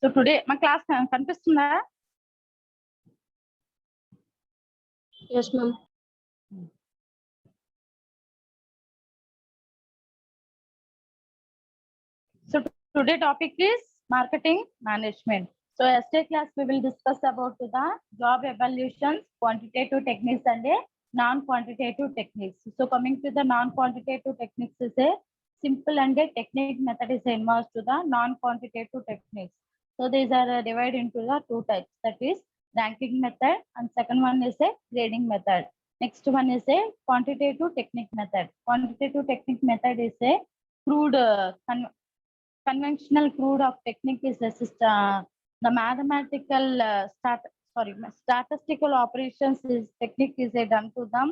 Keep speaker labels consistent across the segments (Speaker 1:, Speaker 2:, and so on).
Speaker 1: So today my class కనిపిస్తుందా?
Speaker 2: Yes, ma'am.
Speaker 1: So today topic is marketing management. So yesterday class we will discuss about the job evaluations, quantitative techniques and non-quantitative techniques. So coming to the non-quantitative techniques is a simple and a technique method is involved to the non-quantitative techniques. So these are divided into the two types, that is ranking method and second one is a grading method. Next one is a quantitative technique method. Quantitative technique method is a crude conventional crude of technique is the mathematical statistical operations is technique is a done to them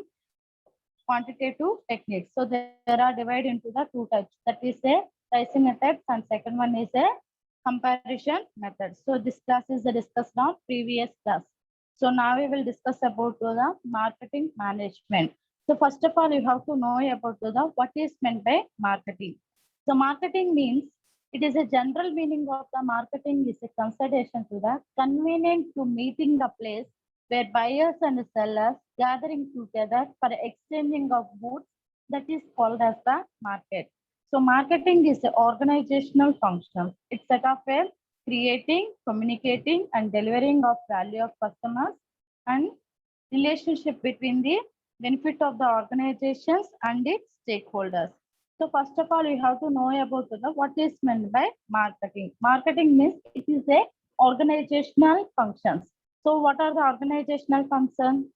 Speaker 1: quantitative techniques. So there are divided into the two types, that is a pricing method and second one is a comparison method. So this class is discussed on previous class. So now we will discuss about the marketing management. So first of all, you have to know about the what is meant by marketing. So marketing means it is a general meaning of the marketing is a consideration to the convenient to meeting the place where buyers and sellers gathering together for exchanging of goods, that is called as the market. So marketing is an organizational function. It's set of a creating, communicating and delivering of value of customers and relationship between the benefit of the organizations and its stakeholders. So first of all, you have to know about what is meant by marketing. Marketing means it is a organizational functions. So what are the organizational functions?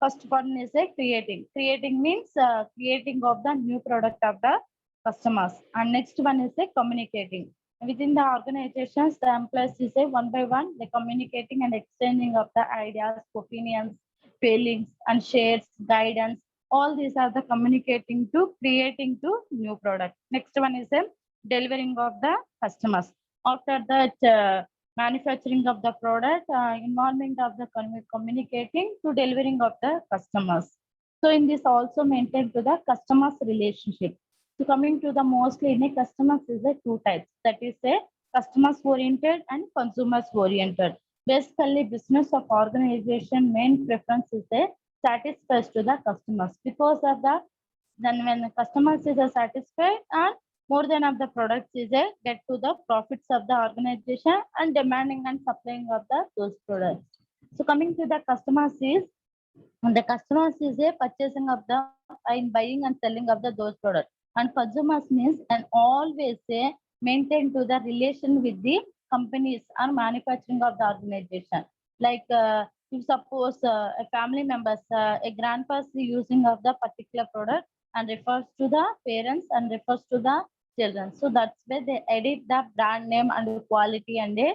Speaker 1: First one is a creating. Creating means creating of the new product of the customers. And next one is a communicating. Within the organizations, the employees is a one by one, the communicating and exchanging of the ideas, opinions, feelings, and shares, guidance. All these are the communicating to creating to new product. Next one is a delivering of the customers. After that, manufacturing of the product, involvement of the communicating to delivering of the customers. So in this also maintain to the customers relationship. So coming to the mostly in a customers is a two types, that is a customers oriented and consumers oriented. Basically business of organization main preference is a satisfies to the customers because of the then when the customers is a satisfied and more than of the products is a get to the profits of the organization and demanding and supplying of the those products. So coming to the customers is the customers is a purchasing of the and buying and selling of the those products. And consumers means and always a maintain to the relation with the companies or manufacturing of the organization. Like if suppose a family members, a grandpa is using of the particular product and refers to the parents and refers to the children. So that's where they edit the brand name and the quality and the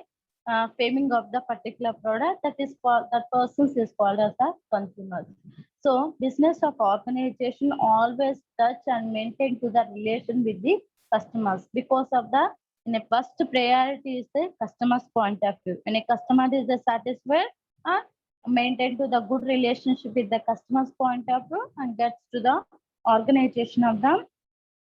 Speaker 1: faming of the particular product, that is called that person is called as a consumer. So business of organization always touch and maintain to the relation with the customers because of the in a first priority is the customer's point of view. When a customer is satisfied and maintain to the good relationship with the customer's point of view and gets to the organization of the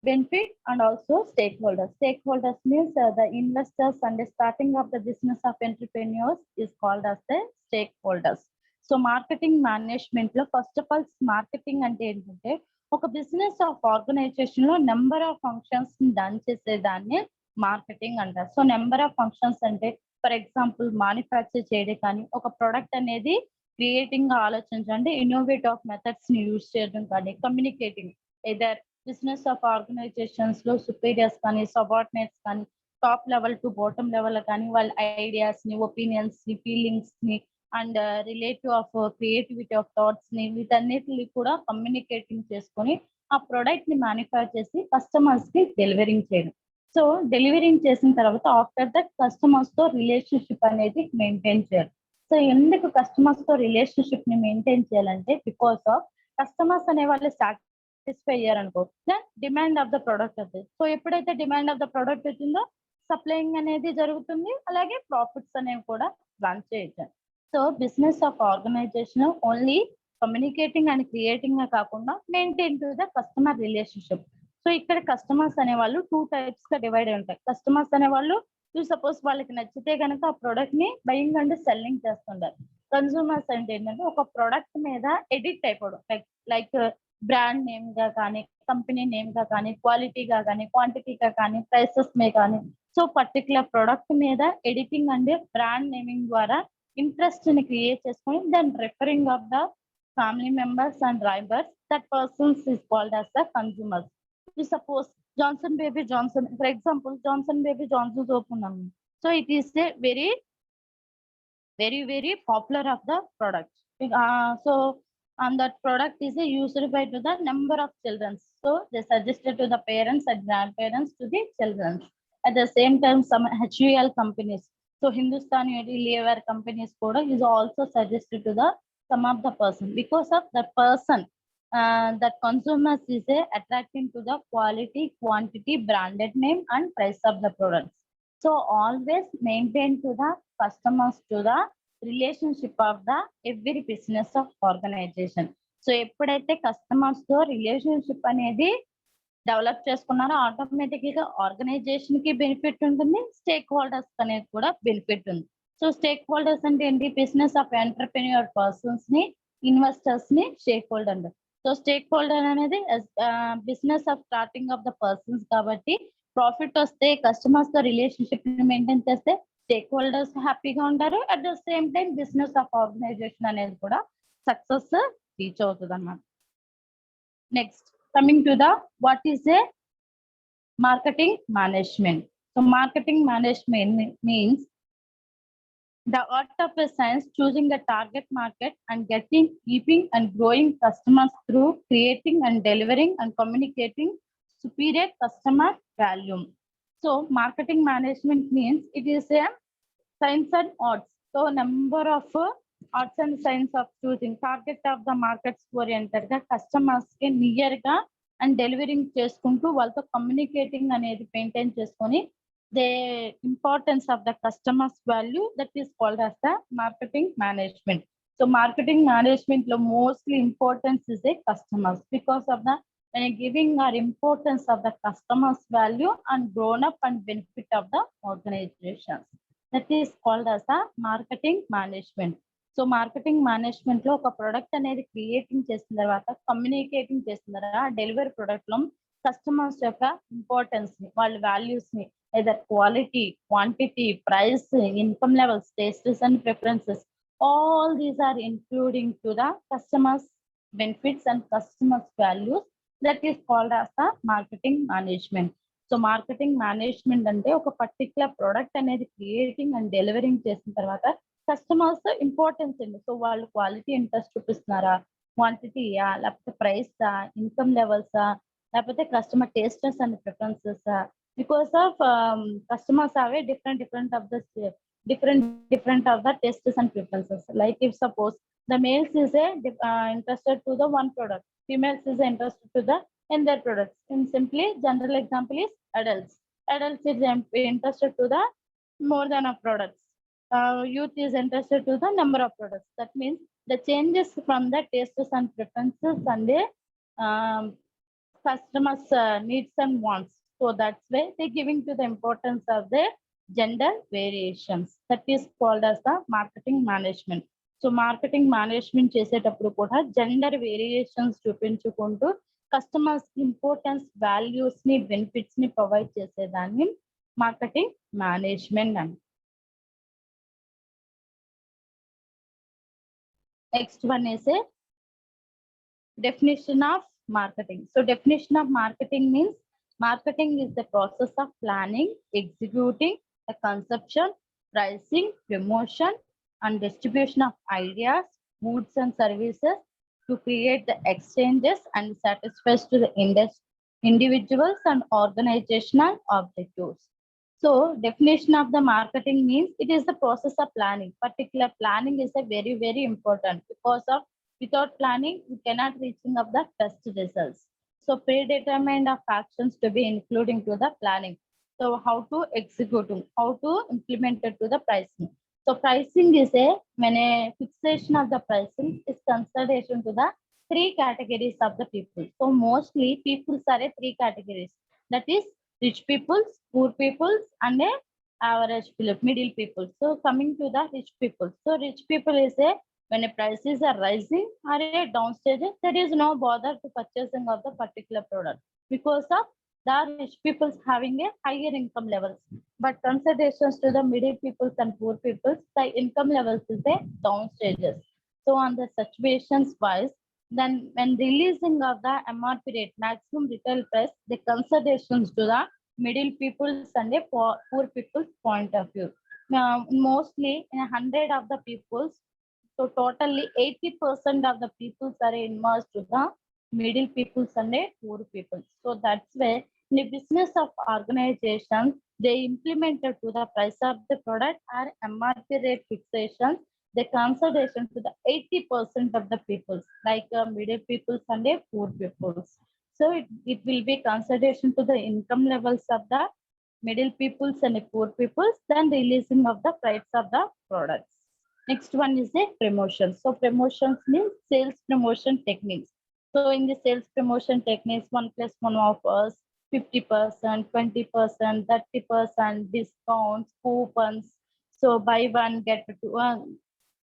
Speaker 1: benefit and also stakeholders. Stakeholders means the investors and the starting of the business of entrepreneurs is called as the stakeholders. So marketing management లో first of all marketing అంటే ఏంటంటే ఒక business of organization లో number of functions done చేసేదాన్ని marketing అంటారు. So number of functions అంటే for example manufacture చేయడం కానీ ఒక ప్రొడక్ట్ అనేది క్రియేటింగ్ గా ఆలోచించండి, ఇన్నోవేట్ ఆఫ్ మెథడ్స్ ని యూజ్ చేయడం కానీ communicating either business of organisations లో సుపీరియర్స్ కానీ సబార్డినేట్స్ కానీ top level to bottom level కానీ వాళ్ళ ఐడియాస్ ని ఒపీనియన్స్ ని ఫీలింగ్స్ ని and relative of creativity of thoughts ని వీటన్నిటిని కూడా కమ్యూనికేటింగ్ చేసుకొని ఆ ప్రొడక్ట్ ని మ్యానుఫ్యాక్చర్ చేసి కస్టమర్స్ కి డెలివరింగ్ చేయడం. సో డెలివరింగ్ చేసిన తర్వాత ఆఫ్టర్ దట్ కస్టమర్స్ తో రిలేషన్షిప్ అనేది మెయింటైన్ చేయాలి. సో ఎందుకు కస్టమర్స్ తో రిలేషన్షిప్ ని మెయింటైన్ చేయాలంటే బికాస్ ఆఫ్ కస్టమర్స్ అనే వాళ్ళు సాటిస్ఫై అయ్యారనుకో then demand of the product అవుతుంది. సో ఎప్పుడైతే డిమాండ్ ఆఫ్ ద ప్రోడక్ట్ వచ్చిందో సప్లయింగ్ అనేది జరుగుతుంది, అలాగే ప్రాఫిట్స్ అనేవి కూడా రన్ చేయొచ్చు. So business of organisation only communicating and creating గా కాకుండా maintain to the customer relationship. So ఇక్కడ కస్టమర్స్ అనేవాళ్ళు టూ టైప్స్ గా డివైడ్ అయి ఉంటాయి. కస్టమర్స్ అనేవాళ్ళు సపోజ్ వాళ్ళకి నచ్చితే కనుక ఆ ప్రొడక్ట్ ని బయింగ్ అండ్ సెల్లింగ్ చేస్తుంటారు. కన్సూమర్స్ అంటే ఏంటంటే ఒక ప్రొడక్ట్ మీద ఎడిక్ట్ అయిపోవడం, లైక్ బ్రాండ్ నేమ్ గా కానీ, కంపెనీ నేమ్ గా కానీ, క్వాలిటీగా కానీ, క్వాంటిటీగా కానీ, ప్రైసెస్ మీద కానీ, సో పర్టికులర్ ప్రొడక్ట్ మీద ఎడిటింగ్ అండ్ బ్రాండ్ నేమింగ్ ద్వారా ఇంట్రెస్ట్ ని క్రియేట్ చేసుకొని then referring of the family members and drivers, that persons is called as the consumers. You suppose Johnson Baby Johnson, for example, Johnson Baby Johnson's open. So it is a very popular of the product. So and that product is used by to the number of children. So they suggested to the parents and grandparents to the children. At the same time, some HUL companies, so Hindustan Unilever companies is also suggested to the some of the person, because of the person that consumers is attracting to the quality, quantity, branded name and price of the products. So always maintain to the customers to the relationship of the every business of organization. So ఎప్పుడైతే customers తో relationship అనేది develop చేసుకున్నారో automatic గా organization కి benefit ఉంటుంది, stakeholders అనేది కూడా benefit ఉంది. సో స్టేక్ హోల్డర్స్ అంటే ఏంటి? బిజినెస్ ఆఫ్ ఎంటర్ప్రెన్యూర్ పర్సన్స్ ని, ఇన్వెస్టర్స్ ని స్టేక్ హోల్డర్ అంటారు. సో స్టేక్ హోల్డర్ అనేది business of starting of the persons కాబట్టి ప్రాఫిట్ వస్తే కస్టమర్స్ తో రిలేషన్షిప్ ని మెయింటైన్ చేస్తే స్టేక్ హోల్డర్స్ హ్యాపీగా ఉంటారు. At the same time business of organization అనేది కూడా సక్సెస్ రీచ్ అవుతుంది అన్నమాట. Next coming to the what is a marketing management. So marketing management means the art of a science choosing a target market and keeping and growing customers through creating and delivering and communicating superior customer value. So marketing management means it is a science and arts. So number of arts and science of choosing target of the markets oriented గా customers కి near గా and delivering చేసుకుంటూ వాళ్ళతో communicating అనేది maintain చేసుకొని the importance of the customer's value, that is called as the marketing management. So marketing management lo mostly importance is the customers, because of the when giving our importance of the customer's value and grown up and benefit of the organizations, that is called as the marketing management. So marketing management లో ఒక product అనేది creating చేసిన తర్వాత, communicating చేసిన తర్వాత, delivery product లో customers యొక్క importance ని, వాళ్ళ వాల్యూస్ ని, either quality, quantity, price, income levels, tastes and preferences, all these are including to the customers benefits and customers values, that is called as the marketing management. So marketing management అంటే ఒక particular product అనేది creating and delivering చేసిన తర్వాత customers importance ఏంటి? So వాళ్ళు quality interest చూపిస్తున్నారా, క్వాంటిటీయా, లేకపోతే ప్రైసా, income లెవెల్సా, లేకపోతే customer tastes and preferences. Because of customers have a different of the tastes and preferences. Like if suppose the males is interested to the one product, females is interested to the another products. In simply general example is adults. Adults is interested to the more than of products. Youth is interested to the number of products. That means the changes from the tastes and preferences and the customers needs and wants. So that's why they're giving to the importance of the gender variations. That is called as the marketing management. So marketing management చేసేటప్పుడు కూడా gender variations చూపించుకుంటూ customers importance, values ని, benefits ని provide చేసేదాన్ని marketing management అని. Next one is a definition of marketing. So definition of marketing means marketing is the process of planning, executing the conception, pricing, promotion, and distribution of ideas, goods, and services to create the exchanges and satisfy to the individuals and organizational objectives. So definition of the marketing means it is the process of planning. Particular planning is a very important, because of without planning you cannot reaching of the best results. So predetermined of actions to be including to the planning. So how to execute, how to implement it to the pricing. So pricing is when a fixation of the pricing is consideration to the three categories of the people. So mostly people are three categories, that is rich peoples, poor peoples, and average middle people. So coming to the rich people. So rich people is a when a prices are rising or a down stage, there is no bother to purchasing of the particular product because of the rich people having a higher income levels. But considerations to the middle peoples and poor peoples, the income levels is a down stages. So on the situations wise, then when releasing of the MRP rate, maximum retail price, the considerations to the middle people's and a poor people's point of view. Now, mostly in 100 of the peoples, so totally 80% of the peoples are immersed to the middle peoples and a poor peoples. So that's why in the business of organization, they implemented to the price of the product or MRP rate fixation, the consideration to the 80% of the peoples, like middle peoples and a poor peoples. So it will be consideration to the income levels of the middle peoples and the poor peoples, then releasing of the price of the products. Next one is a promotion. So promotions means sales promotion techniques. So in the sales promotion techniques, 1+1 offers, 50%, 20%, 30% discounts, coupons. So buy one, get one,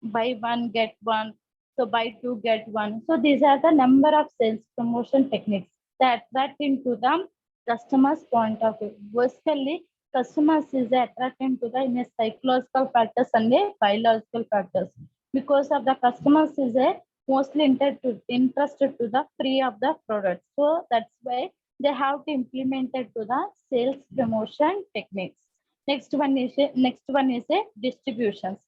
Speaker 1: buy one, get one. So buy two, get one. So these are the number of sales promotion techniques that attract into the customer's point of view. Basically, customers is attracted to the in a psychological factors and a biological factors. Because of the customers is a mostly interested to the free of the product. So that's why they have to implement it to the sales promotion techniques. Next one is a distributions.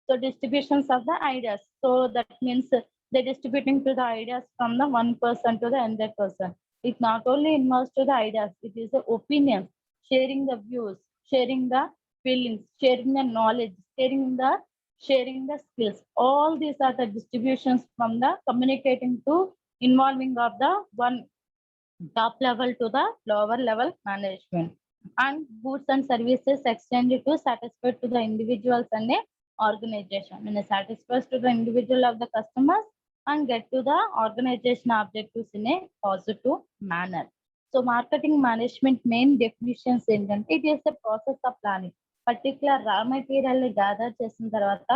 Speaker 1: So distributions of the ideas. So that means they're distributing to the ideas from the one person to the another person. It not only involves to the ideas, it is the opinions, sharing the views, sharing the feelings, sharing the knowledge, sharing the skills. All these are the distributions from the communicating to involving of the one top level to the lower level management, and goods and services extended to satisfy to the individuals and a organization, and satisfies to the individual of the customers and get to the organization objectives in a positive manner. So marketing management main definitions ఏంటంటే it is a process of planning particular raw material ని gather చేసిన తర్వాత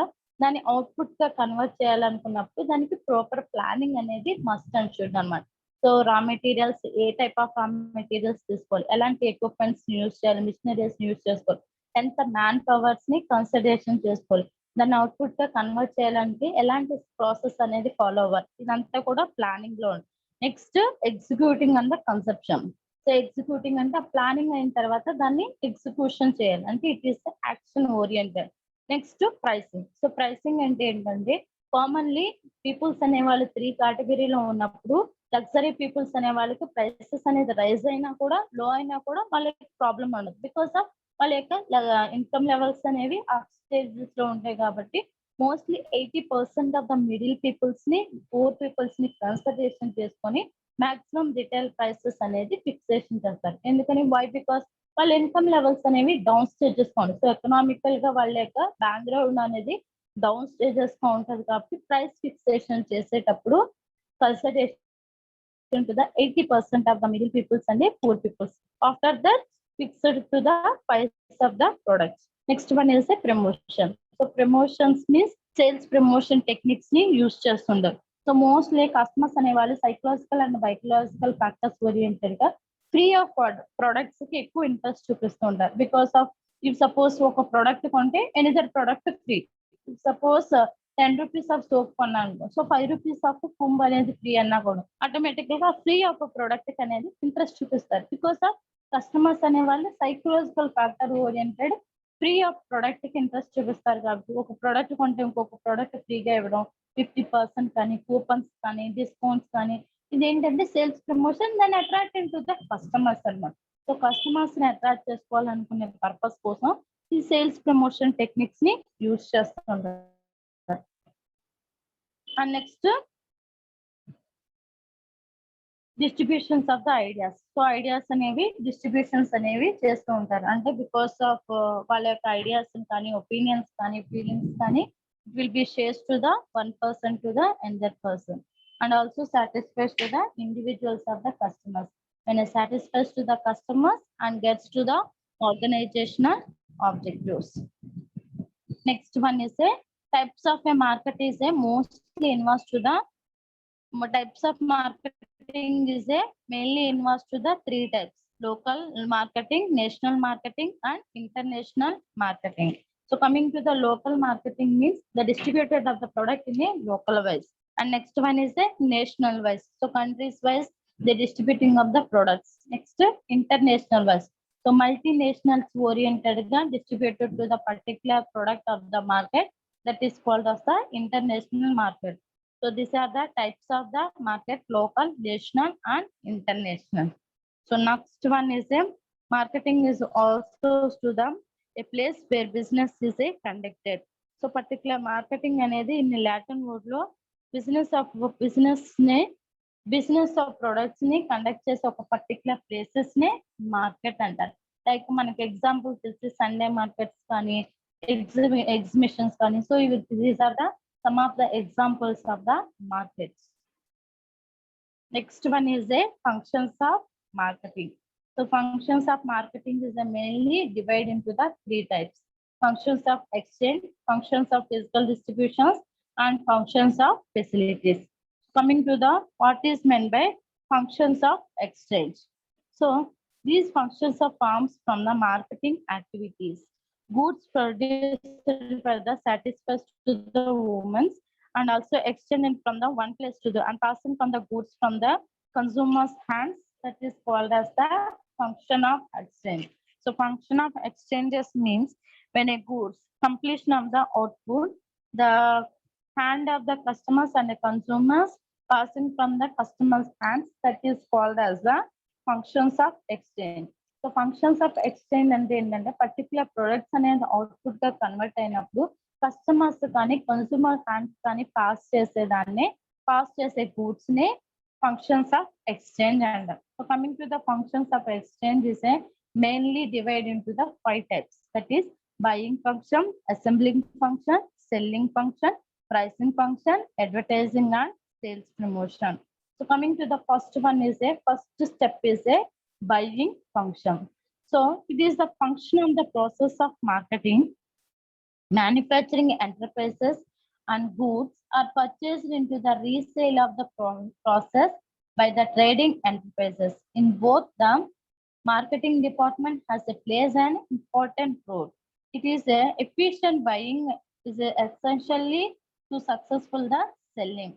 Speaker 1: దాన్ని output గా convert చేయాలనుకున్నప్పుడు దానికి proper planning అనేది must and should అన్నమాట. సో రా మెటీరియల్స్ ఏ టైప్ ఆఫ్ రా మెటీరియల్స్ తీసుకోవాలి, ఎలాంటి ఎక్విప్మెంట్స్ యూజ్ చేయాలి, మిషనరీస్ యూజ్ చేసుకోవాలి, ఎంత మ్యాన్ పవర్స్ ని కన్సిడరేషన్ చేసుకోవాలి, దాన్ని అవుట్పుట్ గా కన్వర్ట్ చేయాలంటే ఎలాంటి ప్రాసెస్ అనేది ఫాలో అవ్వాలి, ఇదంతా కూడా ప్లానింగ్ లో ఉంది. Next executing and the conception. So executing అంటే ఆ ప్లానింగ్ అయిన తర్వాత దాన్ని ఎగ్జిక్యూషన్ చేయాలి, అంటే it is action oriented. Next pricing. So pricing అంటే ఏంటంటే కామన్లీ పీపుల్స్ అనే వాళ్ళు 3 కేటగిరీలో ఉన్నప్పుడు లగ్జరీ పీపుల్స్ అనే వాళ్ళకి ప్రైసెస్ అనేది రైజ్ అయినా కూడా లో అయినా కూడా వాళ్ళకి ప్రాబ్లం ఉండదు, బికాస్ ఆఫ్ వాళ్ళ యొక్క ఇన్కమ్ లెవెల్స్ అనేవి ఆ స్టేజెస్ లో ఉంటాయి. కాబట్టి mostly 80% of the middle peoples ని పూర్ పీపుల్స్ ని కన్సిడరేషన్ చేసుకొని మాక్సిమం రిటైల్ ప్రైసెస్ అనేది ఫిక్సేషన్ చేస్తారు. ఎందుకని వై బికాస్ వాళ్ళ ఇన్కమ్ లెవెల్స్ అనేవి డౌన్ స్టేజెస్ గా ఉంటాయి. సో ఎకనామికల్ గా వాళ్ళ యొక్క బ్యాక్గ్రౌండ్ అనేది డౌన్ స్టేజెస్ గా ఉంటది కాబట్టి ప్రైస్ ఫిక్సేషన్ చేసేటప్పుడు consideration to the 80% of the middle peoples and the poor peoples. After that, fixed to the price of the products. Next one is a promotion. So promotions means sales promotion techniques ni use chestundar. So mostly customers ane vallu psychological and biological factors oriented ga free of products ki ekku interest chupistuntaru, because of if suppose oka product konte another product free. Suppose 10 rupees of soap కొన్నాను, so 5 rupees of కుంభ అనేది free అన్నా కూడా automatic గా free of product అనేది interest చూపిస్తారు, because of customers అనే వాళ్ళు psychological factor oriented free of product కి ఇంట్రెస్ట్ చూపిస్తారు. కాబట్టి ఒక ప్రోడక్ట్ కొంటే ఇంకొక ప్రోడక్ట్ ఫ్రీగా ఇవ్వడం, 50% కానీ కూపన్స్ కానీ డిస్కౌంట్స్ కానీ, ఇది ఏంటంటే సేల్స్ ప్రమోషన్, దాన్ని అట్రాక్ట్ టు ద కస్టమర్స్ అన్నమాట. సో కస్టమర్స్ ని అట్రాక్ట్ చేసుకోవాలనుకునే పర్పస్ కోసం ఈ సేల్స్ ప్రమోషన్ టెక్నిక్స్ ని యూజ్ చేస్తుంటారు. And next distributions of the ideas. So ideas అనేవి డిస్ట్రిబ్యూషన్స్ అనేవి చేస్తూ ఉంటారు, అంటే బికాస్ ఆఫ్ వాళ్ళ యొక్క ఐడియాస్ కానీ ఒపీనియన్స్ కానీ ఫీలింగ్స్ కానీ it will be shares to the one person to the another person, and also satisfies to the individuals of the customers. When it satisfies to the customers and gets to the organizational objectives. Next one is a types of a market is a mostly involves to the types of marketing is a mainly involves to the three types: local marketing, national marketing, and international marketing. So coming to the local marketing means the distributed of the product in a local wise, and next one is a national wise. So countries wise the distributing of the products. Next international wise. So multinationals oriented distributed to the particular product of the market, that is called as the international market. So these are the types of the market: local, national, and international. So next one is a marketing is also to the a place where business is a conducted. So particular marketing అనేది in Latin word లో business of products ని conduct చేసే ఒక particular places నే market అంటారు. Like మనకి example తెలిసి Sunday markets కానీ ఎగ్జిబిషన్స్ కానీ. సో ఇవి these are the some of the examples of the markets. Next one is a functions of marketing. So functions of marketing is a mainly divided into the three types: functions of exchange, functions of physical distributions, and functions of facilities. Coming to the what is meant by functions of exchange. So these functions are forms from the marketing activities. Goods produced for the satisfies to the women and also extended from the one place to the and passing from the goods from the consumer's hands, that is called as the function of exchange. So function of exchanges means when a goods completion of the output, the hand of the customers and the consumers passing from the customer's hands, that is called as the functions of exchange. So functions of exchange అంటే ఏంటంటే particular products అనేది output గా convert అయినప్పుడు customers కానీ consumer hands కానీ pass చేసే goods నే functions of exchange అంటారు. So coming to the functions of exchange is a mainly divide in to the 5 types, that is buying function, assembling function, selling function, pricing function, advertising, and sales promotion. So coming to the first one is a first step is a buying function. So it is the function of the process of marketing. Manufacturing enterprises and goods are purchased into the resale of the process by the trading enterprises. In both the marketing department has a plays an important role. It is a efficient buying is essentially to successful the selling.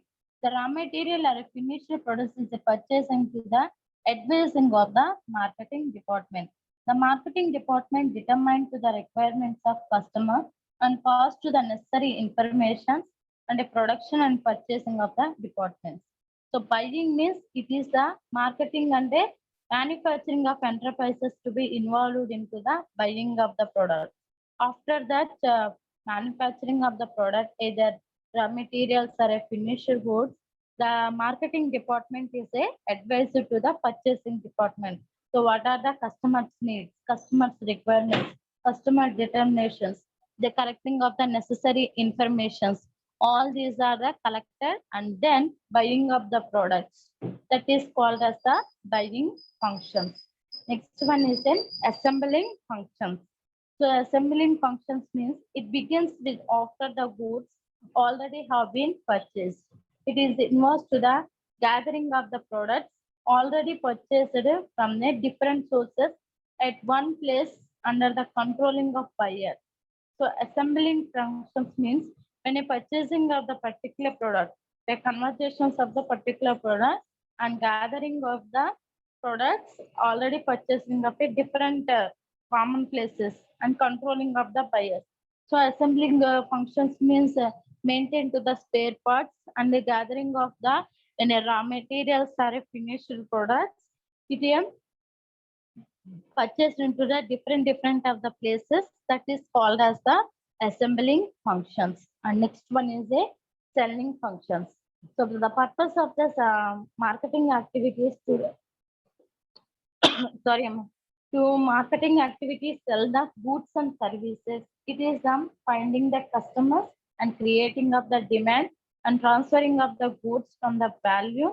Speaker 1: The raw material or a finished product is purchased into the advising of the marketing department. The marketing department determines the requirements of customer and pass to the necessary information and the production and purchasing of the departments. So buying means it is the marketing and the manufacturing of enterprises to be involved into the buying of the product. After that, manufacturing of the product, either raw materials or a finished goods, the marketing department is a advisor to the purchasing department. So what are the customers' needs, customers' requirements, customer determinations, the collecting of the necessary informations. All these are the collected and then buying of the products. That is called as the buying functions. Next one is an assembling functions. So assembling functions means it begins with after the goods already have been purchased. It is involved to the gathering of the products already purchased from the different sources at one place under the controlling of buyer. So assembling functions means when a purchasing of the particular product, the conversations of the particular product and gathering of the products already purchasing of a different common places and controlling of the buyer. So assembling functions means maintain to the spare parts and the gathering of the in a raw materials or a finished products. It is purchased into the different of the places, that is called as the assembling functions. And next one is a selling functions. So the purpose of this marketing activities to marketing activities sell the goods and services. It is finding the customers and creating of the demand and transferring of the goods from the value,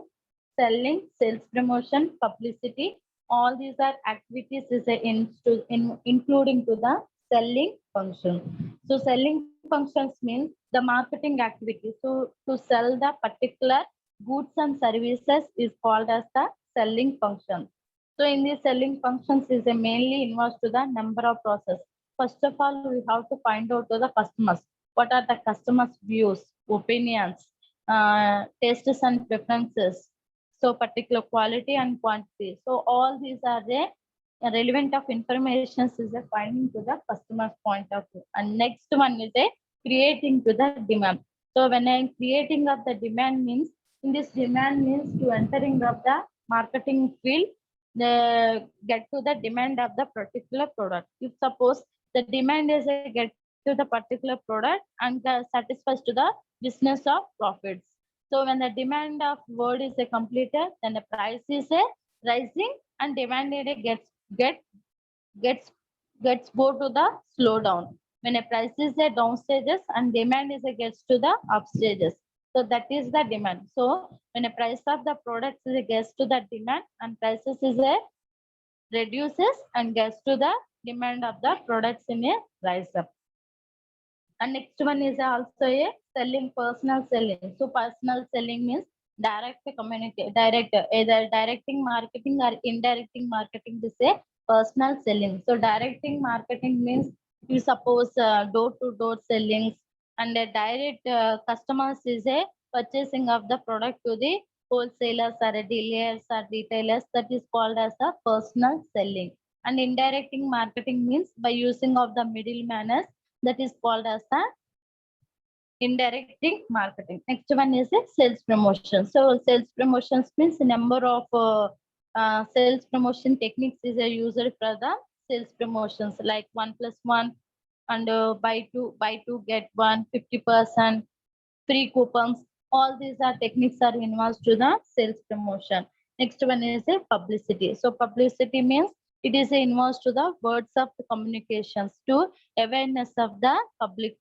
Speaker 1: selling, sales promotion, publicity. All these are activities is including to the selling function. So selling functions means the marketing activity. So to sell the particular goods and services is called as the selling function. So in the selling functions is a mainly involves to the number of process. First of all, we have to find out to the customers. What are the customers' views, opinions, tastes and preferences. So particular quality and quantity. So all these are the relevant of information is a finding to the customer's point of view. And next one is a creating to the demand. So when I'm creating of the demand means, in this demand means to entering of the marketing field, the get to the demand of the particular product. If suppose the demand is a get to the particular product and satisfies to the business of profits. So when the demand of word is a completed, then the price is a rising and demand area gets go to the slowdown. When a price is a down stages and demand is a gets to the up stages. So that is the demand. So when a price of the products is a gets to the demand and prices is a reduces and gets to the demand of the products in a rise up. And next one is also a selling, personal selling. So personal selling means direct community, direct, either directing marketing or indirecting marketing is a personal selling. So directing marketing means you suppose door to door sellings, and a direct customers is a purchasing of the product to the wholesalers or dealers or retailers, that is called as a personal selling. And indirecting marketing means by using of the middleman, that is called as the indirecting marketing. Next one is a sales promotion. So sales promotions means the number of sales promotion techniques is a user for the sales promotions, like 1+1 and buy two get 1, 50% free coupons. All these are techniques are involved to the sales promotion. Next one is a publicity. So publicity means it is involved to the words of the communications to awareness of the public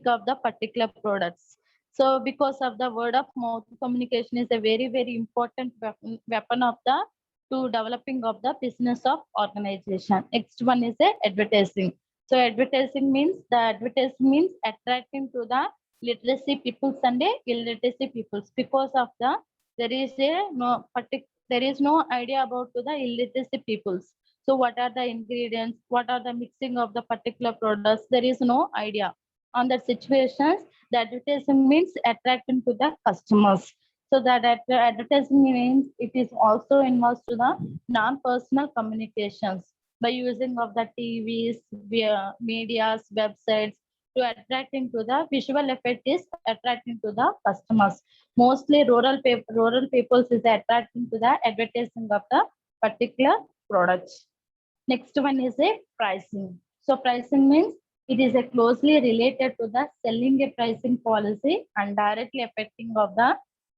Speaker 1: of the particular products. So because of the word of mouth communication is a very important weapon of the to developing of the business of organization. Next one is a advertising. So advertising means attracting to the literacy peoples and the illiteracy peoples, because of the there is no idea about to the illiteracy peoples. So what are the ingredients, what are the mixing of the particular products, there is no idea. On that situations, the advertising means attracting to the customers. So that advertising means it is also involves to the non-personal communications by using of the TVs, medias, websites, to attracting to the visual effect is attracting to the customers. Mostly rural peoples is attracting to the advertising of the particular products. Next one is a pricing. So pricing means it is a closely related to the selling a pricing policy and directly affecting of the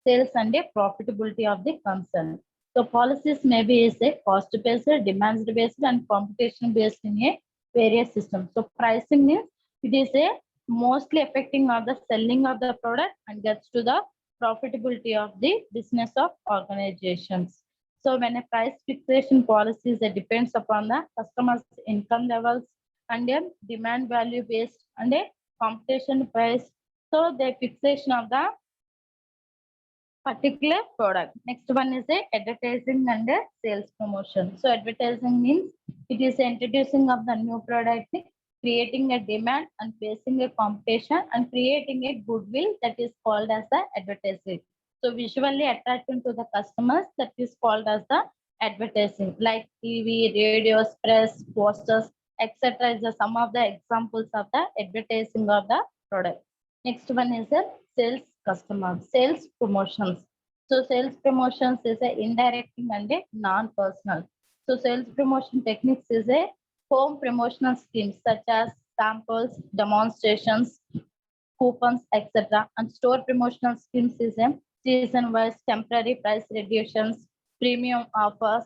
Speaker 1: sales and a profitability of the concern. So policies may be is a cost based, demand based, and competition based in a various systems. So pricing means it is a mostly affecting of the selling of the product and gets to the profitability of the business of organizations. So when a price fixation policy is depends upon the customer's income levels and a demand value based and a competition price. So the fixation of the particular product. Next one is a advertising and a sales promotion. So advertising means it is introducing of the new product, creating a demand and facing a competition and creating a goodwill, that is called as the advertising. So visually attracting to the customers, that is called as the advertising, like TV, radios, press, posters, etc. is the some of the examples of the advertising of the product. Next one is a sales promotions. So sales promotions is a indirect and a non-personal. So sales promotion techniques is a home promotional schemes such as samples, demonstrations, coupons, etc. And store promotional schemes is a season-wise temporary price reductions, premium offers,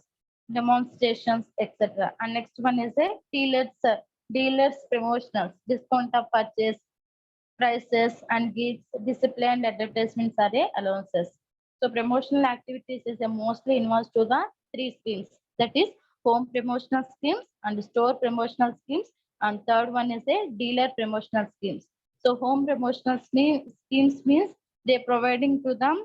Speaker 1: demonstrations, etc. And next one is a dealers promotionals, discount of purchase, prices, and gives disciplined advertisements are a allowances. So promotional activities is a mostly involved to the three schemes, that is home promotional schemes and store promotional schemes And third one is a dealer promotional schemes. So home promotional schemes means they're providing to them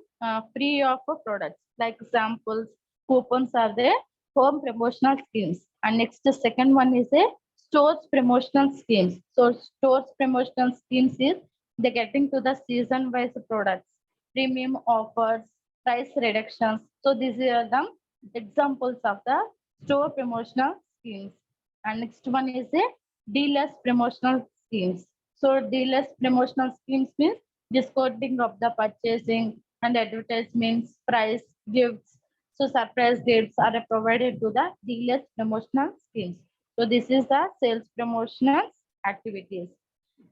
Speaker 1: free of products like samples, coupons are there, home promotional schemes. And next, the second one is a stores promotional schemes. So stores promotional schemes is they getting to the season wise products, premium offers, price reductions. So these are the examples of the store promotional schemes. And next one is a dealers promotional schemes. So dealers promotional schemes means discounting of the purchasing and advertisements, price, gifts. So surprise gifts are provided to the dealers promotional schemes. So this is the sales promotional activities.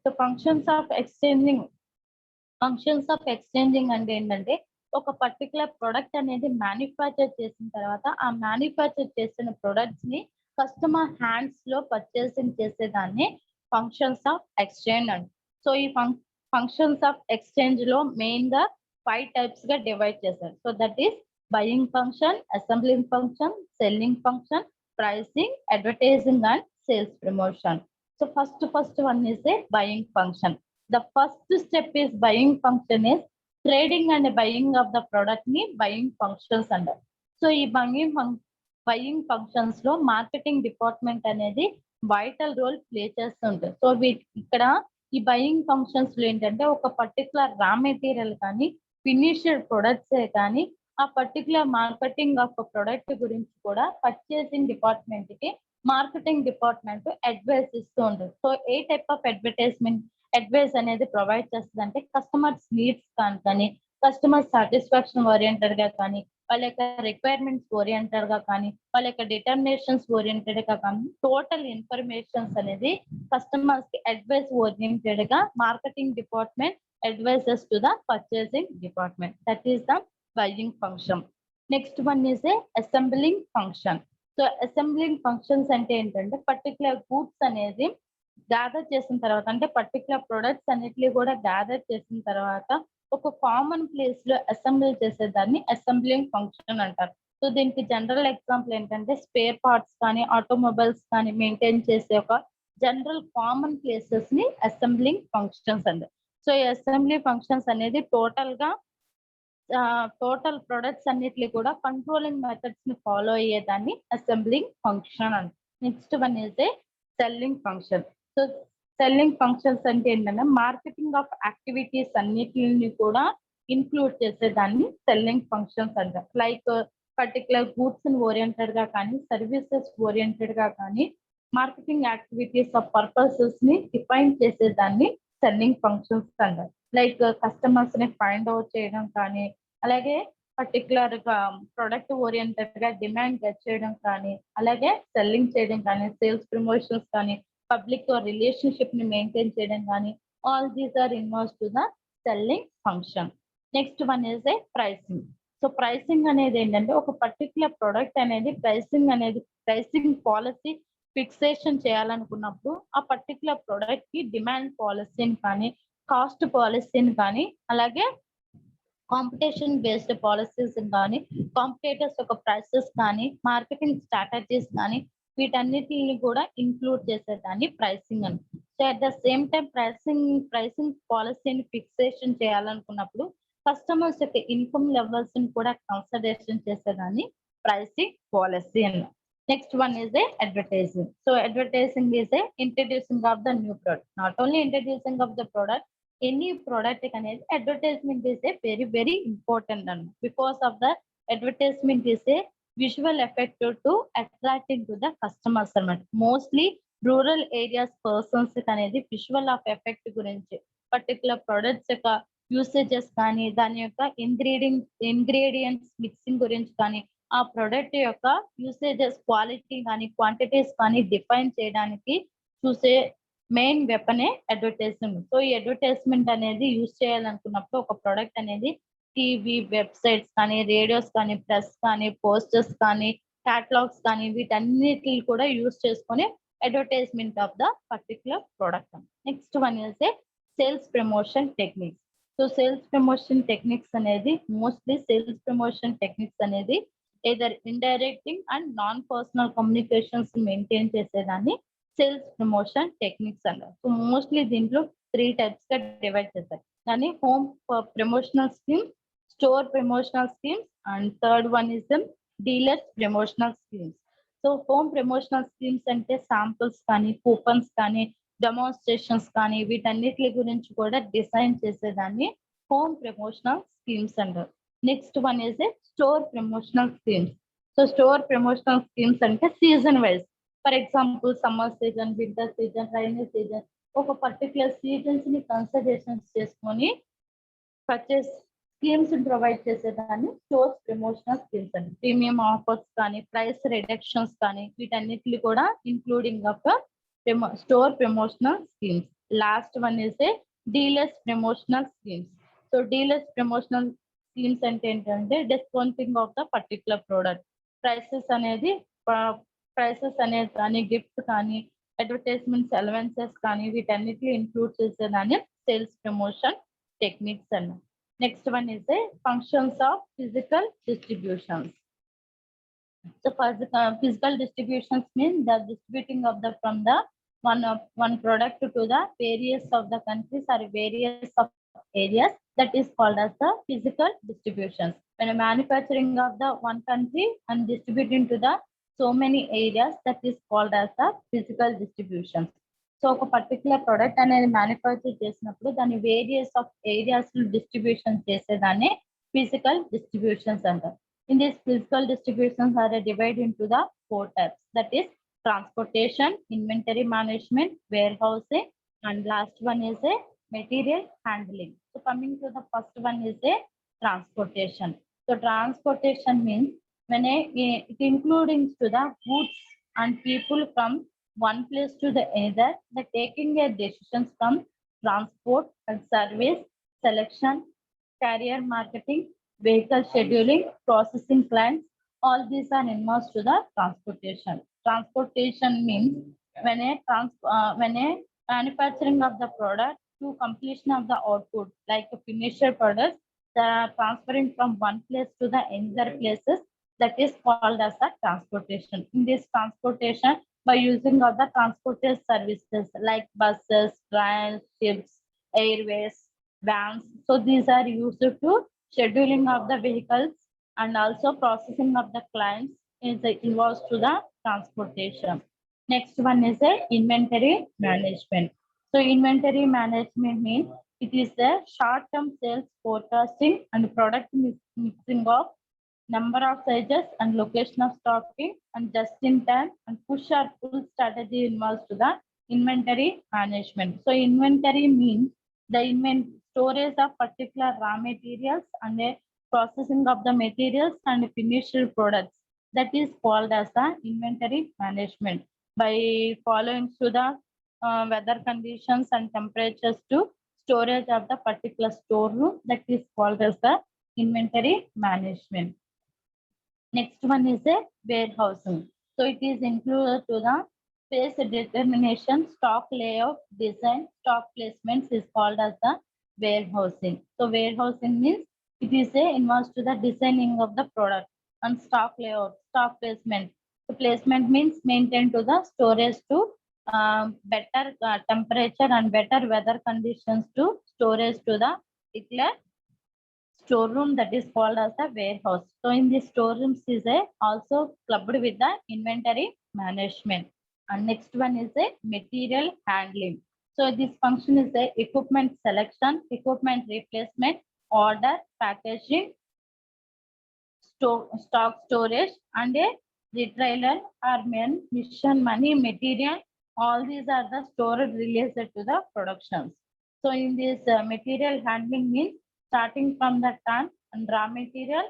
Speaker 1: So functions of exchanging అంటే ఏంటంటే ఒక particular product అనేది manufacture చేసిన తర్వాత ఆ manufacture చేసిన products ని customer hands లో పర్చేసింగ్ చేసేదాన్ని ఫంక్షన్స్ ఆఫ్ ఎక్స్చేంజ్ అండి. సో ఈ ఫంక్షన్స్ ఆఫ్ ఎక్స్చేంజ్ లో మెయిన్ గా 5 టైప్స్ గా డివైడ్ చేశారు. So that is buying function, assembling function, selling function, pricing, advertising and sales promotion. So first one is a buying function. The first step is buying function is trading and buying of the product ni buying functions అంటారు. So ఈ buying functions లో marketing department అనేది vital role play చేస్తుంటారు. So ఇక్కడ ఈ buying functions లో ఏంటంటే ఒక పర్టికులర్ రా మెటీరియల్ కానీ ఫినిష్డ్ ప్రొడక్ట్స్ కానీ ఆ పర్టికులర్ మార్కెటింగ్ ఆఫ్ ప్రొడక్ట్ గురించి కూడా పర్చేసింగ్ డిపార్ట్మెంట్ కి మార్కెటింగ్ డిపార్ట్మెంట్ అడ్వైస్ ఇస్తూ ఉంటుంది. So A type of advice అనేది ప్రొవైడ్ చేస్తుంది అంటే కస్టమర్స్ నీడ్స్ కానీ కస్టమర్ సాటిస్ఫాక్షన్ ఓరియంటెడ్ గా కానీ వాళ్ళ యొక్క రిక్వైర్మెంట్స్ ఓరియంటెడ్ గా కానీ వాళ్ళ యొక్క డిటర్మినేషన్స్ ఓరియంటెడ్ గా కానీ టోటల్ ఇన్ఫర్మేషన్స్ అనేది కస్టమర్స్ కి అడ్వైస్ ఓరియంటెడ్ గా marketing department advises to the purchasing department. That is the buying function. Next one is a assembling function. So assembling functions అంటే ఏంటంటే పర్టికులర్ గూడ్స్ అనేది గ్యాదర్ చేసిన తర్వాత అంటే పర్టికులర్ ప్రొడక్ట్స్ అన్నిటిని కూడా గ్యాదర్ చేసిన తర్వాత ఒక కామన్ ప్లేస్ లో అసెంబ్లీ చేసేదాన్ని అసెంబ్లింగ్ ఫంక్షన్ అంటారు. సో దీనికి జనరల్ ఎగ్జాంపుల్ ఏంటంటే స్పేర్ పార్ట్స్ కానీ ఆటోమొబైల్స్ కానీ మెయింటైన్ చేసే ఒక జనరల్ కామన్ ప్లేసెస్ ని అసెంబ్లింగ్ ఫంక్షన్స్ అంటారు. సో ఈ అసెంబ్లీ ఫంక్షన్స్ అనేది టోటల్ ప్రొడక్ట్స్ అన్నిటిని కూడా కంట్రోలింగ్ మెథడ్స్ ని ఫాలో అయ్యేదాన్ని అసెంబ్లింగ్ ఫంక్షన్ అంటారు. Next one is A selling function. So selling functions అంటే ఏంటంటే మార్కెటింగ్ ఆఫ్ యాక్టివిటీస్ అన్నిటిని కూడా ఇన్క్లూడ్ చేసేదాన్ని సెల్లింగ్ ఫంక్షన్స్ అంటారు. లైక్ పర్టికులర్ గూడ్స్ ఓరియంటెడ్ గా కానీ సర్వీసెస్ ఓరియంటెడ్ గా కానీ మార్కెటింగ్ యాక్టివిటీస్ ఆఫ్ పర్పసెస్ ని డిఫైన్ చేసేదాన్ని సెల్లింగ్ ఫంక్షన్స్ అంటారు. లైక్ కస్టమర్స్ ని ఫైండ్ అవుట్ చేయడం కానీ అలాగే పర్టికులర్ గా ప్రొడక్ట్ ఓరియంటెడ్ గా డిమాండ్ గెట్ చేయడం కానీ అలాగే సెల్లింగ్ చేయడం కానీ సేల్స్ ప్రమోషన్స్ కానీ పబ్లిక్ రిలేషన్షిప్ ని మెయింటైన్ చేయడం కానీ all these are involves to the selling function. Next one is a pricing. So pricing అనేది ఏంటంటే ఒక పర్టికులర్ ప్రొడక్ట్ అనేది ప్రైసింగ్ పాలసీ ఫిక్సేషన్ చేయాలనుకున్నప్పుడు ఆ పర్టికులర్ ప్రొడక్ట్ కి డిమాండ్ పాలసీని కానీ కాస్ట్ పాలసీని కానీ అలాగే కాంపిటీషన్ బేస్డ్ పాలసీస్ కానీ కాంపిటేటర్స్ యొక్క ప్రైసెస్ కానీ మార్కెటింగ్ స్ట్రాటజీస్ కానీ వీటన్నిటిని కూడా ఇన్క్లూడ్ చేసేదాన్ని ప్రైసింగ్ అని. So at the same time pricing పాలసీని ఫిక్సేషన్ చేయాలనుకున్నప్పుడు కస్టమర్స్ యొక్క ఇన్కమ్ లెవెల్స్ ని కూడా కన్సిడరేషన్ చేసేదాన్ని ప్రైసింగ్ పాలసీ అన్న. Next one is a advertising. So advertising is a introducing of the new product. Not only introducing of the product, any product అనేది advertisement is a very important one. Because of the advertisement is a visual effect to attracting to the customers అన్నమాట. Mostly rural areas persons అనేది visual of effect గురించి particular products యొక్క usages కానీ దాని యొక్క ingredients mixing గురించి కానీ ఆ ప్రొడక్ట్ యొక్క యూసేజెస్ క్వాలిటీ కానీ క్వాంటిటీస్ కానీ డిఫైన్ చేయడానికి చూసే మెయిన్ వెపనే అడ్వర్టైజ్మెంట్. సో ఈ అడ్వర్టైజ్మెంట్ అనేది యూజ్ చేయాలనుకున్నప్పుడు ఒక ప్రొడక్ట్ అనేది టీవీ, వెబ్సైట్స్ కానీ, రేడియోస్ కానీ, ప్రెస్ కానీ, పోస్టర్స్ కానీ, క్యాటలాగ్స్ కానీ వీటన్నిటిని కూడా యూజ్ చేసుకొని advertisement of the particular product. Next one is A sales promotion techniques. So sales promotion techniques అనేది మోస్ట్లీ సేల్స్ ప్రమోషన్ టెక్నిక్స్ అనేది either indirecting and non-personal communications maintain చేసేదాన్ని సేల్స్ ప్రమోషన్ టెక్నిక్స్ అంటారు. So mostly దీంట్లో 3 types గా divide చేశారు. దాన్ని home promotional scheme, store promotional schemes and third one is dealers promotional schemes. So home promotional schemes అంటే samples కానీ, coupons కానీ, demonstrations కానీ వీటన్నిటి గురించి కూడా డిజైన్ చేసేదాన్ని హోమ్ ప్రమోషనల్ స్కీమ్స్ అంటారు. Next one is store promotional schemes. So store promotional schemes అంటే season wise. For example summer season, winter season, rainy season, ఒక పర్టికులర్ సీజన్స్ ని కన్సిడరేషన్స్ చేసుకొని పర్చేస్ స్కీమ్స్ ప్రొవైడ్ చేసేదాన్ని స్టోర్ ప్రమోషనల్ స్కీమ్స్ అండి. Premium offers కానీ, price reductions కానీ వీటన్నిటిని కూడా including of store promotional schemes. Last one is dealers promotional schemes. So dealers promotional schemes అంటే ఏంటంటే discounting of the particular product, prices అనేది కానీ, గిఫ్ట్స్ కానీ, అడ్వర్టైజ్మెంట్స్, అలవెన్సెస్ కానీ వీటన్నిటిని ఇంక్లూడ్ చేసేదాన్ని సేల్స్ ప్రమోషన్ టెక్నిక్స్ అన్న. Next one is functions of physical distributions. So physical distributions mean the distributing of the from the one product to the various of the countries or various of areas, that is called as the physical distributions. When a manufacturing of the one country and distributing to the so many areas, that is called as the physical distributions. So ఒక particular product అనేది manufacture చేసినప్పుడు దాని various of areas distribution చేసేదాన్ని physical distributions అంటారు. In these physical distributions are divided into the 4 types, that is transportation, inventory management, warehousing, and last one is a material handling. So coming to the first one is a transportation. So transportation means when it including to the goods and people from one place to the other, the taking their decisions from transport and service, selection, carrier marketing, vehicle scheduling, processing plants, all these are involved to the transportation. Transportation means when a manufacturing of the product to completion of the output, like a finished product, the transferring from one place to the other places, that is called as the transportation. In this transportation, by using of the transportation services like buses, trains, ships, airways, vans, so these are used to scheduling of the vehicles and also processing of the clients is involved to the transportation. Next one is a inventory management. So inventory management means it is the short-term sales forecasting and product mixing of number of sizes and location of stocking and just in time and push or pull strategy involves to the inventory management. So inventory means the storage of particular raw materials and the processing of the materials and finished products, that is called as the inventory management. By following to the weather conditions and temperatures to storage of the particular storeroom, that is called as the inventory management. Next one is a warehousing. So it is included to the space determination, stock layout, design, stock placements is called as the warehousing. So warehousing means it is a involves to the designing of the product and stock layout, stock placement. So placement means maintain to the storage to better temperature and better weather conditions to storage to the particular storeroom, that is called as a warehouse. So in this storerooms is also clubbed with the inventory management. And next one is a material handling. So this function is a equipment selection, equipment replacement, order, packaging, stock storage, and a retrieval or mission money material. All these are the storage related to the productions. So in this material handling means starting from the time and raw material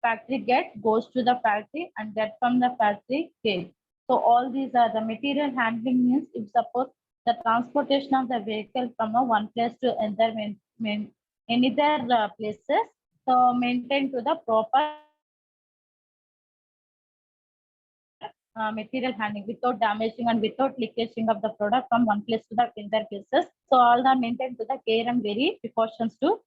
Speaker 1: factory goes to the factory and get from the factory cage. So all these are the material handling means if suppose the transportation of the vehicle from one place to another another places, so maintain to the proper material handling without damaging and without leakaging of the product from one place to the other places. So all are maintained to the care and very precautions to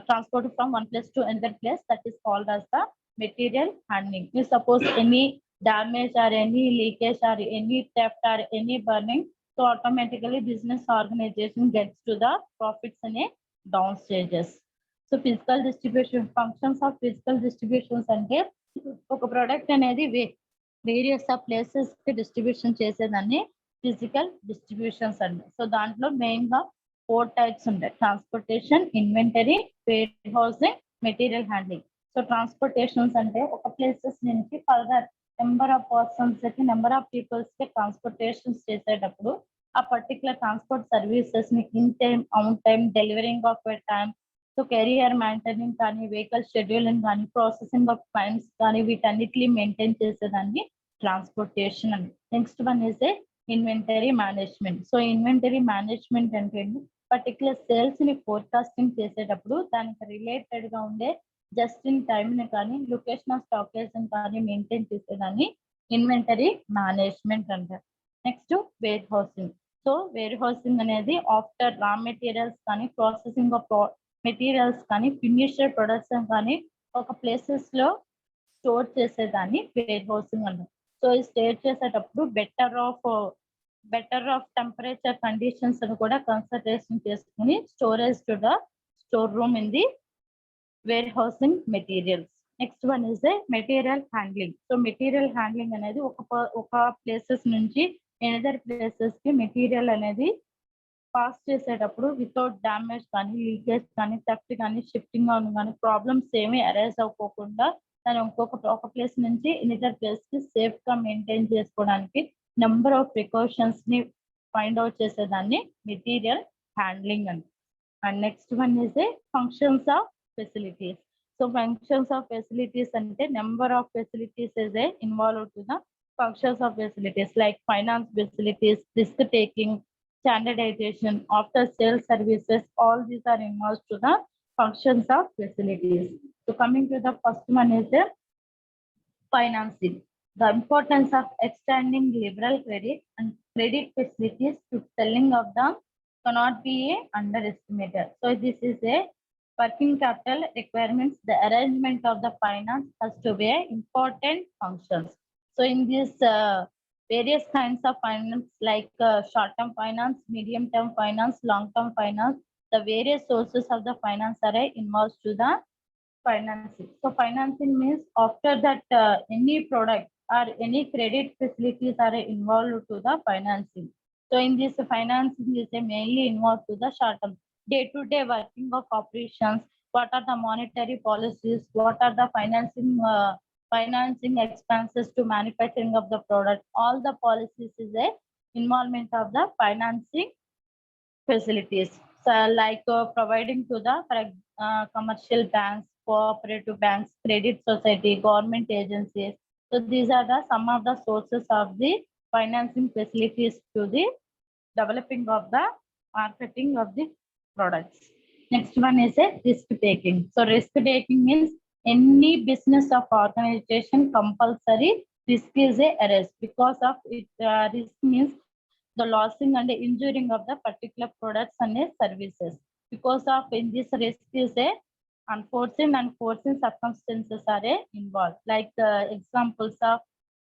Speaker 1: transport from one place to another place, that is called as the material handling. If suppose any damage or any leakage or any theft or any burning, so automatically business organization gets to the profits in a down stages. So physical distribution, functions of physical distributions అంటే ఒక product అనేది various of places కి distribution చేసేదాన్ని physical distributions అండి. So దాంట్లో main గా 4 types ఉంటాయి: transportation, inventory, warehousing, material handling. So transportations అంటే ఒక ప్లేసెస్ నుంచి ఫర్దర్ నెంబర్ ఆఫ్ పర్సన్స్ కి, నెంబర్ ఆఫ్ పీపుల్స్ కి ట్రాన్స్పోర్టేషన్స్ చేసేటప్పుడు ఆ పర్టికులర్ ట్రాన్స్పోర్ట్ సర్వీసెస్ ని in time, on time, delivering of a time, so carrier maintaining కానీ, vehicle scheduling కానీ, ప్రాసెసింగ్ ఆఫ్ క్లైమ్స్ కానీ, వీటన్నిటిని మెయింటైన్ చేసేదాన్ని ట్రాన్స్పోర్టేషన్ అండి. Next one is A inventory management. So inventory management అంటే పర్టికులర్ సేల్స్ ని forecasting చేసేటప్పుడు దానికి రిలేటెడ్ గా ఉండే జస్ట్ ఇన్ టైమ్ ని కానీ, లొకేషన్ ఆఫ్ స్టాకేజ్ కానీ మెయింటైన్ చేసేదాన్ని ఇన్వెంటరీ మేనేజ్మెంట్ అంటారు. Next where housing. So where housing అనేది ఆఫ్టర్ రా మెటీరియల్స్ కానీ, ప్రాసెసింగ్ ఆఫ్ మెటీరియల్స్ కానీ, ఫినిష్డ్ ప్రొడక్ట్స్ కానీ ఒక ప్లేసెస్ లో స్టోర్ చేసేదాన్ని వేర్ హౌసింగ్ అంటారు. సో ఈ స్టోర్ చేసేటప్పుడు బెటర్ ఆఫ్ టెంపరేచర్ కండిషన్స్ అని కూడా కన్సిడరేషన్ చేసుకుని storage to the store room in the where housing materials. Next one is A material handling. So material handling అనేది ఒక ప్లేసెస్ నుంచి ఎనదర్ ప్లేసెస్ కి మెటీరియల్ అనేది పాస్ చేసేటప్పుడు వితౌట్ డ్యామేజ్ కానీ, లీకేజ్ కానీ, థెఫ్ట్ కానీ, షిఫ్టింగ్ కానీ ప్రాబ్లమ్స్ ఏమీ అరైజ్ అవ్వకుండా దాని ఒక ప్లేస్ నుంచి ఎనదర్ ప్లేస్ కి సేఫ్ గా మెయింటైన్ చేసుకోవడానికి నెంబర్ ఆఫ్ ప్రికాషన్స్ ని ఫైండ్ అవుట్ చేసేదాన్ని మెటీరియల్ హ్యాండ్లింగ్ అండి. And next one is a functions of facilities. So functions of facilities అంటే number of facilities is a involve to the functions of facilities like finance facilities, risk taking, standardization, after sales services, all these are involved to the functions of facilities. So coming to the first one is the financing. The importance of extending liberal credit and credit facilities to selling of them cannot be underestimated. So this is a working capital requirements. The arrangement of the finance has to be important functions. So in these various kinds of finance like short-term finance, medium-term finance, long-term finance, the various sources of the finance are involved to the financing. So financing means after that any product or any credit facilities are involved to the financing. So in this financing is mainly involved to the short-term day-to-day working of operations. What are the monetary policies? What are the financing expenses to manufacturing of the product? All the policies is a involvement of the financing facilities. So like providing to the commercial banks, cooperative banks, credit society, government agencies. So these are the some of the sources of the financing facilities to the developing of the marketing of the products. Next one is a risk taking. So risk taking means any business of organization compulsory risk is a arrest because of it. Risk means the losing and injuring of the particular products and services. Because of in this risk is a unforeseen and foreseen circumstances are involved. Like examples of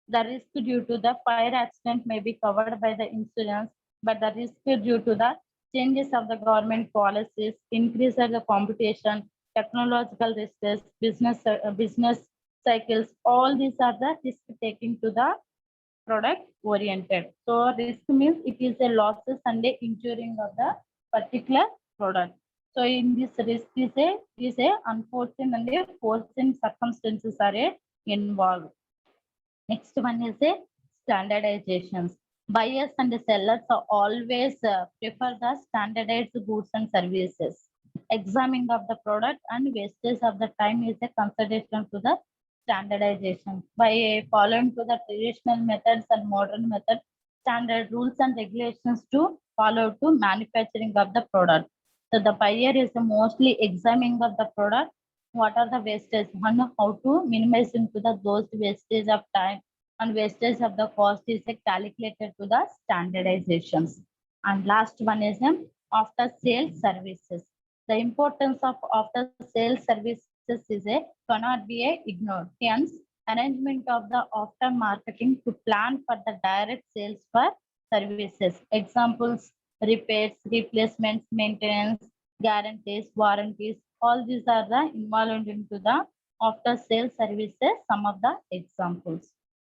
Speaker 1: the risk due to the fire accident may be covered by the insurance, but the risk due to the changes of the government policies, increase of the competition, technological risks, business cycles, all these are the risk taking to the product oriented. So risk means it is a losses and a injuring of the particular product. So in this risk is a unforeseen and a foreseen circumstances are involved. Next one is a standardizations. Buyers and sellers are always prefer the standardized goods and services. Examining of the product and wastage of the time is a consideration to the standardization. By following to the traditional methods and modern methods, standard rules and regulations to follow to manufacturing of the product. So the buyer is mostly examining of the product, what are the wastage and how to minimize into the those wastage of time and wastage of the cost is calculated to the standardizations. And last one is after sale services. The importance of after sale services is cannot be ignored. Hence, arrangement of the after marketing to plan for the direct sales for services. Examples: repairs, replacements, maintenance, guarantees, warranties. All these are the involved into the after sales services. Some of the examples.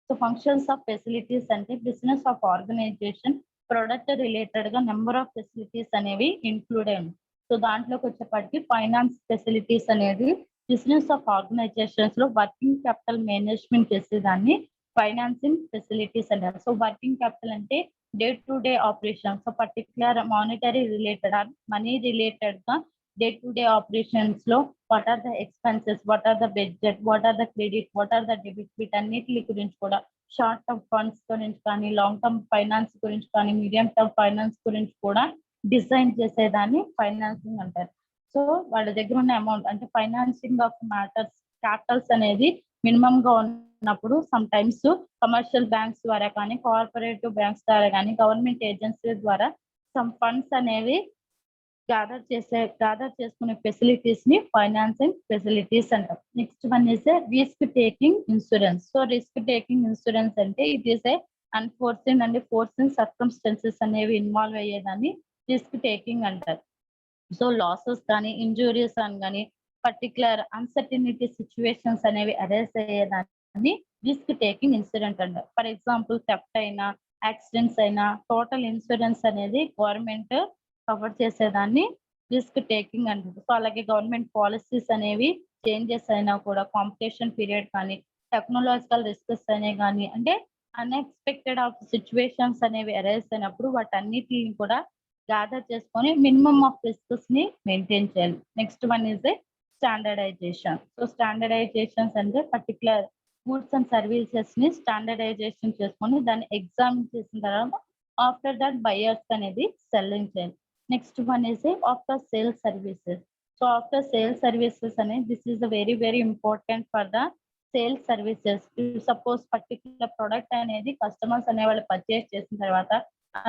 Speaker 1: So functions of facilities అంటే business of organization product related గా number of facilities అనేవి included. So దాంట్లోకి వచ్చేప్పటికి finance facilities అనేది business of organisations లో working capital management చేసేదాన్ని financing facilities అంటారు. So working capital అంటే day to day operation. So particular monetary related or money related గా డే టు డే ఆపరేషన్స్ లో what are the expenses, what are the budget, what are the credit, what are the debit, వీటన్నిటి గురించి కూడా short term funds గురించి కానీ, long term finance గురించి కానీ, medium term finance గురించి కూడా డిజైన్ చేసేదాన్ని ఫైనాన్సింగ్ అంటారు. సో వాళ్ళ దగ్గర ఉన్న అమౌంట్ అంటే ఫైనాన్సింగ్ ఆఫ్ మ్యాటర్స్ క్యాపిటల్స్ అనేది మినిమం గా ఉన్నప్పుడు సమ్ టైమ్స్ కమర్షియల్ బ్యాంక్స్ ద్వారా కానీ, కోఆపరేటివ్ బ్యాంక్స్ ద్వారా కానీ, గవర్నమెంట్ ఏజెన్సీ ద్వారా సమ్ ఫండ్స్ అనేవి గ్యాదర్ చేసుకునే ఫెసిలిటీస్ ని ఫైనాన్సింగ్ ఫెసిలిటీస్ అంటారు. Next one is a risk taking insurance. So risk taking insurance అంటే it is a unforeseen and foreseen circumstances అనేవి ఇన్వాల్వ్ అయ్యేదాన్ని రిస్క్ టేకింగ్ అంటారు. సో లాసెస్ కానీ, ఇంజురీస్ అని కానీ, పర్టికులర్ అన్సర్టినిటీ సిచ్యువేషన్స్ అనేవి అరైజ్ అయ్యేదాన్ని రిస్క్ టేకింగ్ ఇన్సూరెన్స్ అంటారు. ఫర్ ఎగ్జాంపుల్ థెఫ్ట్ అయినా, యాక్సిడెంట్స్ అయినా టోటల్ ఇన్సూరెన్స్ అనేది గవర్నమెంట్ కవర్ చేసేదాన్ని రిస్క్ టేకింగ్ అంటారు. సో అలాగే గవర్నమెంట్ పాలసీస్ అనేవి చేంజెస్ అయినా కూడా, కాంపిటీషన్ పీరియడ్ కానీ, టెక్నాలజికల్ రిస్క్స్ అనేవి కానీ, అంటే అన్ఎక్స్పెక్టెడ్ ఆఫ్ సిచ్యువేషన్స్ అనేవి అరైజ్ అయినప్పుడు వాటన్నిటిని కూడా గ్యాదర్ చేసుకొని మినిమమ్ ఆఫ్ రిస్క్స్ ని మెయింటైన్ చేయాలి. Next one is a standardization. So standardizations అంటే పర్టికులర్ గూడ్స్ అండ్ సర్వీసెస్ ని స్టాండర్డైజేషన్ చేసుకొని దాన్ని ఎగ్జామిన్ చేసిన తర్వాత ఆఫ్టర్ దట్ బయర్స్ అనేది సెల్లింగ్ చేయాలి. Next one is a after sale services. So after sale services అనేది this is very very important for the sale services. Suppose particular product అనేది customers అనే వాళ్ళు పర్చేస్ చేసిన తర్వాత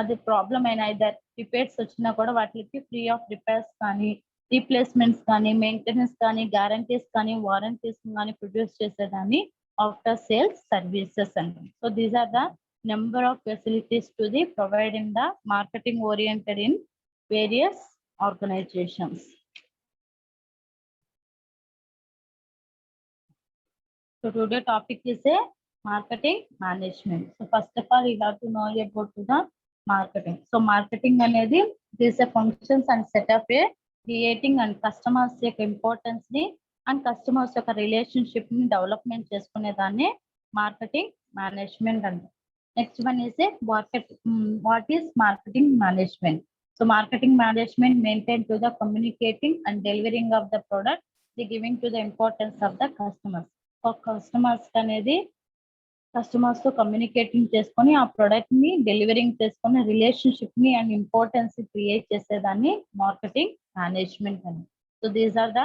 Speaker 1: అది ప్రాబ్లం అయినా ఇదర్ రిపేర్స్ వచ్చినా కూడా వాటికి ఫ్రీ ఆఫ్ రిపేర్స్ కానీ, రీప్లేస్మెంట్స్ కానీ, మెయింటెనెన్స్ కానీ, గ్యారంటీస్ కానీ, వారంటీస్ కానీ ప్రొడ్యూస్ చేసేదాన్ని ఆఫ్టర్ సేల్స్ సర్వీసెస్ అంటాం. So these are the number of facilities to the providing the marketing oriented in various organizations. So today topic is a marketing management. So first of all, you have to know about the marketing. So marketing అనేది this a functions and setup a creating and customers యొక్క importance ని and customers యొక్క relationship ని development చేసుకునే దాన్ని marketing management అంటారు. Next one is A what is marketing management. So marketing management maintain to the communicating and delivering of the product, the giving to the importance of the customers. For customers అనేది customers తో communicating చేసుకొని ఆ product ని delivering చేసుకొని relationship ని and importance create చేసేదాన్ని marketing management అని. So these are the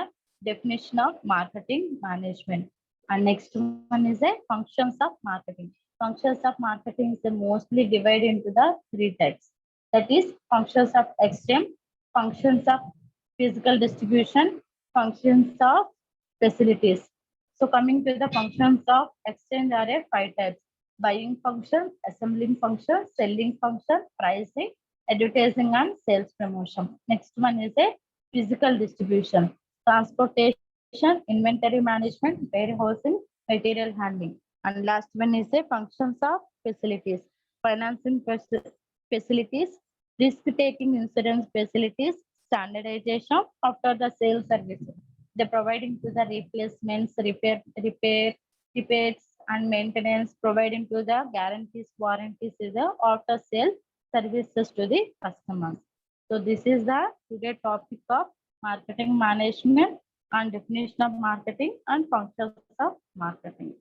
Speaker 1: definition of marketing management. And next one is a functions of marketing. Functions of marketing is mostly divided into the three types. That is functions of exchange, functions of physical distribution, functions of facilities. So coming to the functions of exchange are a 5 types: buying function, assembling function, selling function, pricing, advertising and sales promotion. Next one is a physical distribution, transportation, inventory management, warehousing, material handling. And last one is a functions of facilities, financing facilities, risk-taking insurance facilities, standardization after the sale services. They're providing to the replacements, repairs and maintenance, providing to the guarantees, warranties is the after sale services to the customers. So this is the today topic of marketing management and definition of marketing and functions of marketing.